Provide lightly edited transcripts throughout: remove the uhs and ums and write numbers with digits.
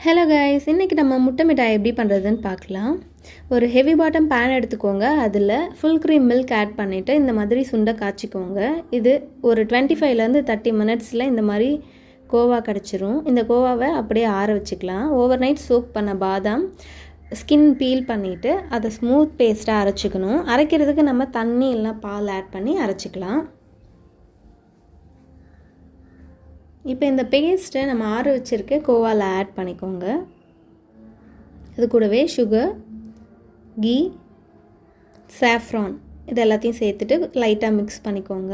Hello guys, இன்றைக்கி நம்ம முட்டை மிட்டாய் எப்படி பண்ணுறதுன்னு பார்க்கலாம். ஒரு ஹெவி பாட்டம் பேன் எடுத்துக்கோங்க. அதில் ஃபுல் க்ரீம் மில்க் ஆட் பண்ணிவிட்டு இந்த மாதிரி சுண்டை காய்ச்சிக்கோங்க. இது ஒரு 25லேருந்து 30 மினிட்ஸில் இந்த மாதிரி கோவா கிடச்சிரும். இந்த கோவாவை அப்படியே ஆற வச்சுக்கலாம். ஓவர் நைட் சோக் பண்ண பாதாம் ஸ்கின் பீல் பண்ணிவிட்டு அதை ஸ்மூத் பேஸ்ட்டாக அரைச்சிக்கணும். அரைக்கிறதுக்கு நம்ம தண்ணி இல்லைனா பால் ஆட் பண்ணி அரைச்சிக்கலாம். இப்போ இந்த பேஸ்ட்டை நம்ம ஆற வச்சுருக்க கோவாவில் ஆட் பண்ணிக்கோங்க. அது கூடவே சுகர், கீ, சாஃப்ரான் இது எல்லாத்தையும் சேர்த்துட்டு லைட்டாக மிக்ஸ் பண்ணிக்கோங்க.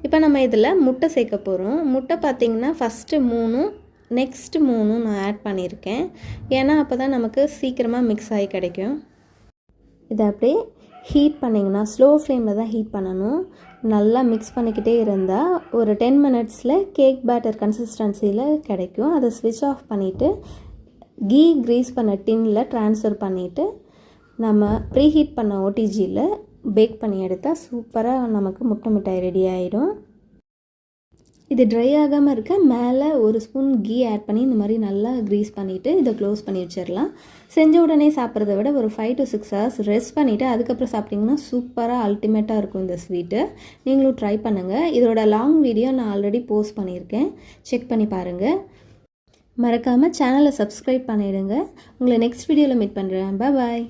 இப்போ நம்ம இதில் முட்டை சேர்க்க போகிறோம். முட்டை பார்த்திங்கன்னா ஃபஸ்ட்டு 3 நெக்ஸ்ட்டு 3 நான் ஆட் பண்ணியிருக்கேன். ஏன்னா அப்போ தான் நமக்கு சீக்கிரமாக மிக்ஸ் ஆகி கிடைக்கும். இதை அப்படியே ஹீட் பண்ணிங்கன்னா ஸ்லோ ஃப்ளேமில் தான் ஹீட் பண்ணணும். நல்லா மிக்ஸ் பண்ணிக்கிட்டே இருந்தால் ஒரு 10 மினிட்ஸில் கேக் பேட்டர் கன்சிஸ்டன்சியில் கிடைக்கும். அதை ஸ்விட்ச் ஆஃப் பண்ணிவிட்டு கீ க்ரீஸ் பண்ண டின்னில் ட்ரான்ஸ்ஃபர் பண்ணிவிட்டு நம்ம ப்ரீ ஹீட் பண்ண ஓடிஜியில் பேக் பண்ணி எடுத்தால் சூப்பராக நமக்கு முட்டை மிட்டாய் ரெடி ஆகிடும். இது ட்ரை ஆகாமல் இருக்க மேலே ஒரு ஸ்பூன் கீ ஆட் பண்ணி இந்த மாதிரி நல்லா க்ரீஸ் பண்ணிவிட்டு இதை க்ளோஸ் பண்ணி வச்சிடலாம். செஞ்ச உடனே சாப்பிட்றத விட ஒரு 5 to 6 hours ரெஸ்ட் பண்ணிவிட்டு அதுக்கப்புறம் சாப்பிட்டிங்கன்னா சூப்பராக அல்டிமேட்டாக இருக்கும் இந்த ஸ்வீட்டு. நீங்களும் ட்ரை பண்ணுங்கள். இதோட லாங் வீடியோ நான் ஆல்ரெடி போஸ்ட் பண்ணியிருக்கேன், செக் பண்ணி பாருங்கள். மறக்காமல் சேனலை சப்ஸ்கிரைப் பண்ணிவிடுங்க. உங்களை நெக்ஸ்ட் வீடியோவில் மீட் பண்ணுறேன். பாய்.